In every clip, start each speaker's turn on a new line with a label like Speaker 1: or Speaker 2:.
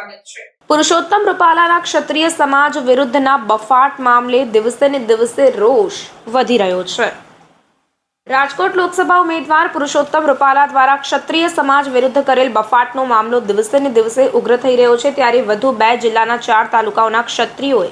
Speaker 1: સ્વાગત છે। પુરુષોત્તમ રૂપાલાના ક્ષત્રિય સમાજ વિરુદ્ધના બફાટ મામલે દિવસે ને દિવસે રોષ વધી રહ્યો છે। રાજકોટ લોકસભા ઉમેદવાર પુરુષોત્તમ રૂપાલા દ્વારા ક્ષત્રિય સમાજ વિરુદ્ધ કરેલ બફાટનો મામલો દિવસે ને દિવસે ઉગ્ર થઈ રહ્યો છે। ત્યારે વધુ 2 જિલ્લાના 4 તાલુકાઓના ક્ષત્રિયોએ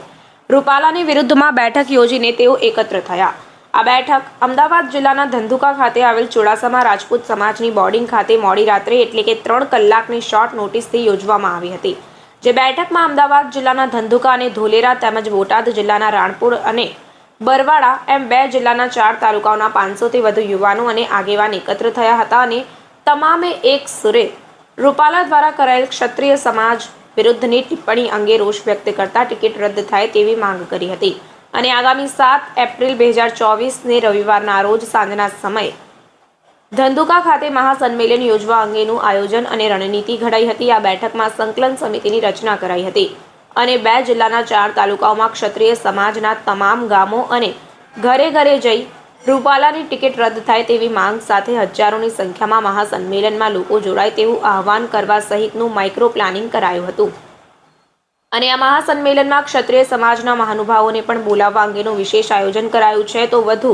Speaker 1: રૂપાલાની વિરુદ્ધમાં બેઠક યોજીને તેઓ એકત્ર થયા। આ બેઠક અમદાવાદ જિલ્લાના ધંધુકા ખાતે આવેલ ચોડાસમા રાજપૂત સમાજની બોર્ડિંગ ખાતે મોડી રાત્રે એટલે કે 3 કલાકની શોર્ટ નોટિસથી યોજવામાં આવી હતી। જે બેઠકમાં અમદાવાદ જિલ્લાના ધંધુકા અને ધોલેરા તેમજ બોટાદ જિલ્લાના રાણપુર અને બરવાડા એમ 2 જિલ્લાના 4 તાલુકાઓના 500થી વધુ યુવાનો અને આગેવાન એકત્ર થયા હતા અને તમામે એક સુરે રૂપાલા દ્વારા કરાયેલ ક્ષત્રિય સમાજ વિરુદ્ધની ટિપ્પણી અંગે રોષ વ્યક્ત કરતા ટિકિટ રદ થાય તેવી માંગ કરી હતી અને આગામી 7 એપ્રિલ 2024ને રવિવારના રોજ સાંજના સમયે ધંધુકા ખાતે મહાસંમેલન યોજવા અંગેનું આયોજન અને રણનીતિ ઘડાઈ હતી। આ બેઠકમાં સંકલન સમિતિની રચના કરાઈ હતી અને 2 જિલ્લાના 4 તાલુકાઓમાં ક્ષત્રિય સમાજના તમામ ગામો અને ઘરે ઘરે જઈ રૂપાલાની ટિકિટ રદ થાય તેવી માંગ સાથે હજારોની સંખ્યામાં મહાસંમેલનમાં લોકો જોડાય તેવું આહવાન કરવા સહિતનું માઇક્રો પ્લાનિંગ કરાયું હતું અને આ મહાસંમેલનમાં ક્ષત્રિય સમાજના મહાનુભાવોને પણ બોલાવવા અંગેનું વિશેષ આયોજન કરાયું છે। તો વધુ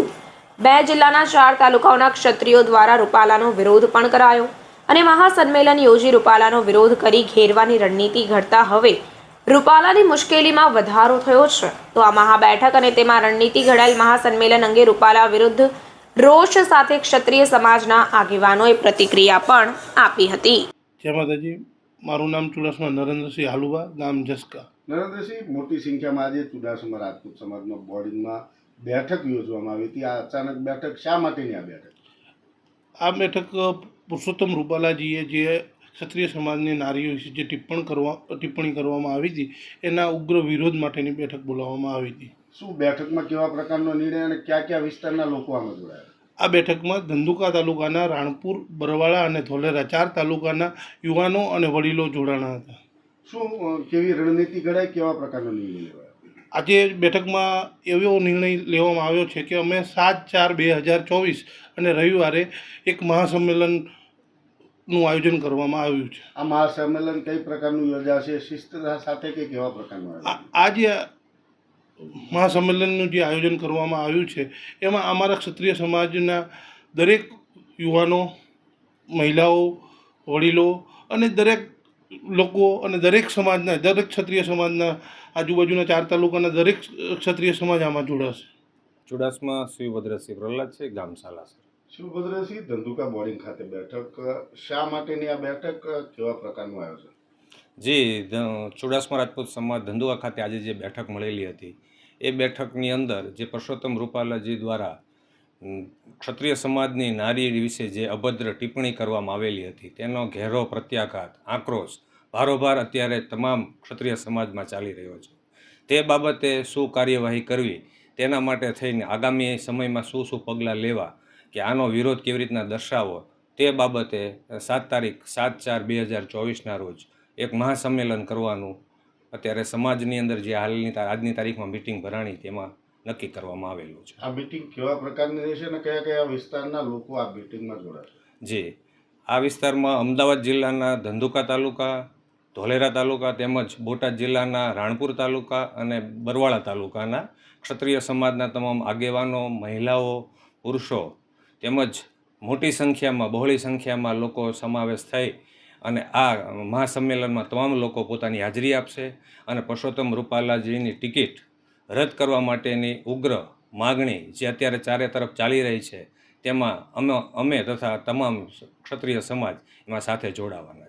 Speaker 1: 2 જિલ્લાના 4 તાલુકાઓના ક્ષત્રિયો દ્વારા રૂપાલાનો વિરોધ પણ કરાયો અને મહાસંમેલન યોજી રૂપાલાનો વિરોધ કરી ઘેરવાની રણનીતિ ઘડતા હવે રૂપાલાની મુશ્કેલીમાં વધારો થયો છે। તો આ મહાબેઠક અને તેમાં રણનીતિ ઘડાયેલ મહાસંમેલન અંગે રૂપાલા વિરુદ્ધ રોષ સાથે ક્ષત્રિય સમાજના આગેવાનોએ પ્રતિક્રિયા પણ આપી હતી।
Speaker 2: જય માતાજી, મારું નામ ચુડાસમા નરેન્દ્રસિંહ હાલુબા, ગામ જસકા।
Speaker 3: નરેન્દ્રસિંહ, મોટી સંખ્યામાં આજે ચુડાસમા રાજપૂત સમાજના બોર્ડિંગમાં બેઠક યોજવામાં આવી હતી। આ અચાનક બેઠક શા માટેની આ બેઠક?
Speaker 2: આ બેઠક પુરુષોત્તમ રૂપાલાજીએ જે ક્ષત્રિય સમાજની નારીઓ વિશે જે ટિપ્પણી કરવામાં આવી હતી એના ઉગ્ર વિરોધ માટેની બેઠક બોલાવવામાં આવી હતી।
Speaker 3: શું બેઠકમાં કેવા પ્રકારનો નિર્ણય અને કયા કયા વિસ્તારના લોકો આમાં જોડાયા?
Speaker 2: આ બેઠકમાં ધંધુકા તાલુકાના રાણપુર, બરવાળા અને ધોલેરા 4 તાલુકાના યુવાનો અને વડીલો જોડાણા હતા।
Speaker 3: શું કેવી રણનીતિ ઘડાય, કેવા પ્રકારનો નિર્ણય લેવાયો?
Speaker 2: આજે બેઠકમાં એવો નિર્ણય લેવામાં આવ્યો છે કે અમે 7/4/2024 અને રવિવારે એક મહાસંમેલનનું આયોજન કરવામાં આવ્યું છે।
Speaker 3: આ મહાસંમેલન કઈ પ્રકારનું યોજાશે, શિસ્તતા સાથે કે કેવા પ્રકારનું?
Speaker 2: આ જે મહાસંમેલનનું જે આયોજન કરવામાં આવ્યું છે એમાં અમારા ક્ષત્રિય સમાજના દરેક યુવાનો, મહિલાઓ, વડીલો અને દરેક લોકો અને દરેક સમાજના, દરેક ક્ષત્રિય સમાજના, આજુબાજુના 4 તાલુકાના દરેક ક્ષત્રિય સમાજ આમાં જોડાશે।
Speaker 4: ચુડાસમા શિવભદ્રસિંહ પ્રહલાદ છે, ગામ સાલાસર।
Speaker 3: શિવભદ્રસિંહ, ધંધુકા બોર્ડિંગ ખાતે બેઠક શા માટેની આ બેઠક, કેવા પ્રકારનું આયોજન?
Speaker 4: જી, ચુડાસમા રાજપૂત સમાજ ધંધુકા ખાતે આજે જે બેઠક મળેલી હતી એ બેઠકની અંદર જે પુરુષોત્તમ રૂપાલાજી દ્વારા ક્ષત્રિય સમાજની નારી વિશે જે અભદ્ર ટિપ્પણી કરવામાં આવેલી હતી તેનો ઘેરો પ્રત્યાઘાત, આક્રોશ ભારોભાર અત્યારે તમામ ક્ષત્રિય સમાજમાં ચાલી રહ્યો છે। તે બાબતે શું કાર્યવાહી કરવી તેના માટે થઈને આગામી સમયમાં શું પગલાં લેવા કે આનો વિરોધ કેવી રીતના દર્શાવવો તે બાબતે 7 તારીખ 7/4/2024ના રોજ એક મહાસંમેલન કરવાનું અત્યારે સમાજની અંદર જે આજની તારીખમાં મિટિંગ ભરાણી તેમાં નક્કી કરવામાં આવેલું છે।
Speaker 3: આ મિટિંગ કેવા પ્રકારની રહેશે અને કયા કયા વિસ્તારના લોકો આ મિટિંગમાં જોડાશે?
Speaker 4: જી, આ વિસ્તારમાં અમદાવાદ જિલ્લાના ધંધુકા તાલુકા, ધોલેરા તાલુકા તેમજ બોટાદ જિલ્લાના રાણપુર તાલુકા અને બરવાળા તાલુકાના ક્ષત્રિય સમાજના તમામ આગેવાનો, મહિલાઓ, પુરુષો તેમજ મોટી સંખ્યામાં, બહોળી સંખ્યામાં લોકો સમાવેશ થઈ અને આ મહાસંમેલનમાં તમામ લોકો પોતાની હાજરી આપશે અને પુરુષોત્તમ રૂપાલાજીની ટિકિટ રદ કરવા માટેની ઉગ્ર માગણી જે અત્યારે ચારે તરફ ચાલી રહી છે તેમાં અમે તથા તમામ ક્ષત્રિય સમાજ એમાં સાથે જોડાવાના છે।